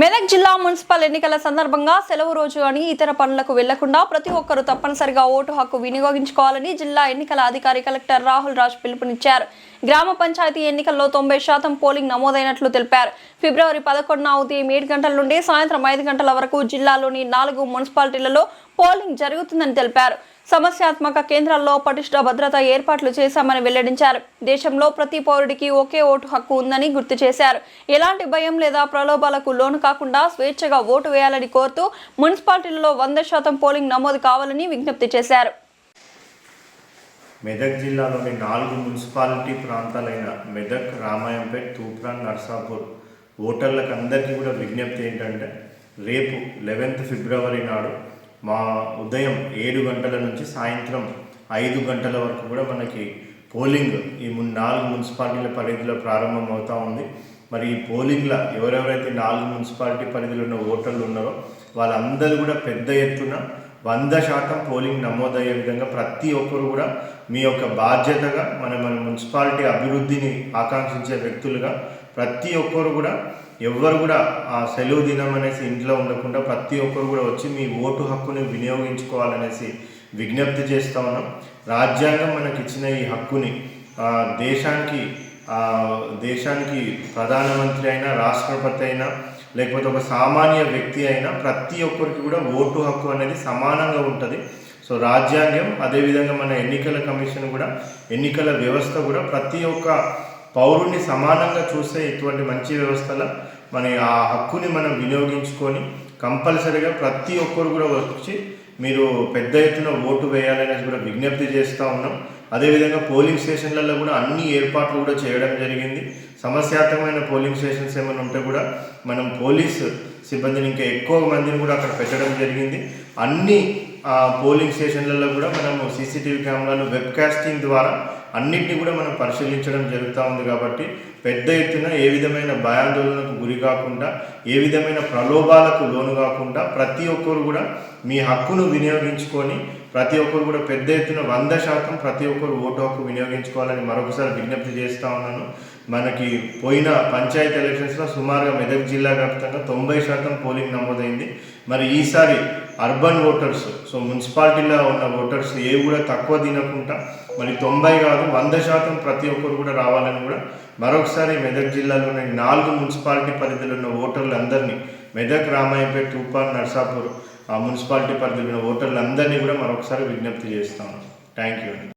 మెదక్ జిల్లా మున్సిపల్ ఎన్నికల సందర్భంగా సెలవు రోజు అని ఇతర పనులకు వెళ్లకుండా ప్రతి ఒక్కరూ తప్పనిసరిగా ఓటు హక్కు వినియోగించుకోవాలని జిల్లా ఎన్నికల అధికారి కలెక్టర్ రాహుల్ రాజ్ పిలుపునిచ్చారు. గ్రామ పంచాయతీ ఎన్నికల్లో 90% పోలింగ్ నమోదైనట్లు తెలిపారు. ఫిబ్రవరి 11న ఉదయం 7 గంటల నుండి సాయంత్రం 5 గంటల వరకు జిల్లాలోని 4 మున్సిపాలిటీలలో పోలింగ్ జరుగుతుందని తెలిపారు. సమస్యాత్మక కేంద్రాల్లో పటిష్ట భద్రత ఏర్పాట్లు చేశామని వెల్లడించారు. దేశంలో ప్రతి పౌరుడికి ఒకే ఓటు హక్కు ఉందని గుర్తు చేశారు. ఎలాంటి భయం లేదా ప్రలోభాలకు లోను కాకుండా స్వేచ్ఛగా ఓటు వేయాలని కోరుతూ మున్సిపాలిటీలలో 100% పోలింగ్ నమోదు కావాలని విజ్ఞప్తి చేశారు. మెదక్ జిల్లాలోని 4 మున్సిపాలిటీ ప్రాంతాలైన మెదక్, రామాయంపేట్, తూప్రాన్, నర్సాపూర్ ఓటర్లకు అందరికీ కూడా విజ్ఞప్తి ఏంటంటే రేపు 11th ఫిబ్రవరి నాడు మా ఉదయం 7 గంటల నుంచి సాయంత్రం 5 గంటల వరకు కూడా మనకి పోలింగ్ ఈ 4 మున్సిపాలిటీల పరిధిలో ప్రారంభం అవుతూ ఉంది. మరి ఈ పోలింగ్లో ఎవరెవరైతే 4 మున్సిపాలిటీ పరిధిలో ఉన్న ఓటర్లు ఉన్నారో వాళ్ళందరూ కూడా పెద్ద ఎత్తున 100% పోలింగ్ నమోదయ్యే విధంగా ప్రతి ఒక్కరు కూడా మీ యొక్క బాధ్యతగా మన మున్సిపాలిటీ అభివృద్ధిని ఆకాంక్షించే వ్యక్తులుగా ప్రతి ఒక్కరు కూడా ఎవ్వరు కూడా ఆ సెలవు దినం అనేసి ఇంట్లో ఉండకుండా ప్రతి ఒక్కరు కూడా వచ్చి మీ ఓటు హక్కుని వినియోగించుకోవాలనేసి విజ్ఞప్తి చేస్తూ ఉన్నాం. రాజ్యాంగం మనకి ఇచ్చిన ఈ హక్కుని దేశానికి ప్రధానమంత్రి అయినా, రాష్ట్రపతి అయినా, లేకపోతే ఒక సామాన్య వ్యక్తి అయినా ప్రతి ఒక్కరికి కూడా ఓటు హక్కు అనేది సమానంగా ఉంటుంది. సో రాజ్యాంగం, అదేవిధంగా మన ఎన్నికల కమిషన్ కూడా, ఎన్నికల వ్యవస్థ కూడా ప్రతి ఒక్క పౌరుణ్ణి సమానంగా చూస్తే ఇటువంటి మంచి వ్యవస్థలో మన ఆ హక్కుని మనం వినియోగించుకొని కంపల్సరీగా ప్రతి ఒక్కరు కూడా వచ్చి మీరు పెద్ద ఎత్తున ఓటు వేయాలనేది కూడా విజ్ఞప్తి చేస్తూ ఉన్నాం. అదేవిధంగా పోలింగ్ స్టేషన్లలో కూడా అన్ని ఏర్పాట్లు కూడా చేయడం జరిగింది. సమస్యాత్మకమైన పోలింగ్ స్టేషన్స్ ఏమైనా ఉంటే కూడా మనం పోలీసు సిబ్బందిని ఇంకా ఎక్కువ మందిని కూడా అక్కడ పెట్టడం జరిగింది. అన్ని పోలింగ్ స్టేషన్లలో కూడా మనము సీసీటీవీ కెమెరాలు, వెబ్కాస్టింగ్ ద్వారా అన్నింటినీ కూడా మనం పరిశీలించడం జరుగుతూ ఉంది. కాబట్టి పెద్ద ఎత్తున ఏ విధమైన భయాందోళనకు గురి కాకుండా, ఏ విధమైన ప్రలోభాలకు లోను కాకుండా ప్రతి ఒక్కరు కూడా మీ హక్కును వినియోగించుకొని ప్రతి ఒక్కరు కూడా పెద్ద ఎత్తున 100% ప్రతి ఒక్కరు ఓటు హక్కు వినియోగించుకోవాలని మరొకసారి విజ్ఞప్తి చేస్తూ ఉన్నాను. మనకి పోయిన పంచాయతీ ఎలక్షన్స్లో సుమారుగా మెదక్ జిల్లా వ్యాప్తంగా 90% పోలింగ్ నమోదైంది. మరి ఈసారి అర్బన్ ఓటర్స్, సో మున్సిపాలిటీలో ఉన్న ఓటర్స్ ఏ కూడా తక్కువ తినకుండా మరి 90 కాదు 100% ప్రతి ఒక్కరు కూడా రావాలని కూడా మరొకసారి మెదక్ జిల్లాలోని 4 మున్సిపాలిటీ పరిధిలో ఉన్న ఓటర్లందరినీ, మెదక్, రామాయంపేట్, తూప్రాన్, నర్సాపూర్ మున్సిపాలిటీ పరిధిలో ఉన్న ఓటర్లందరినీ కూడా మరొకసారి విజ్ఞప్తి చేస్తాను. Thank you.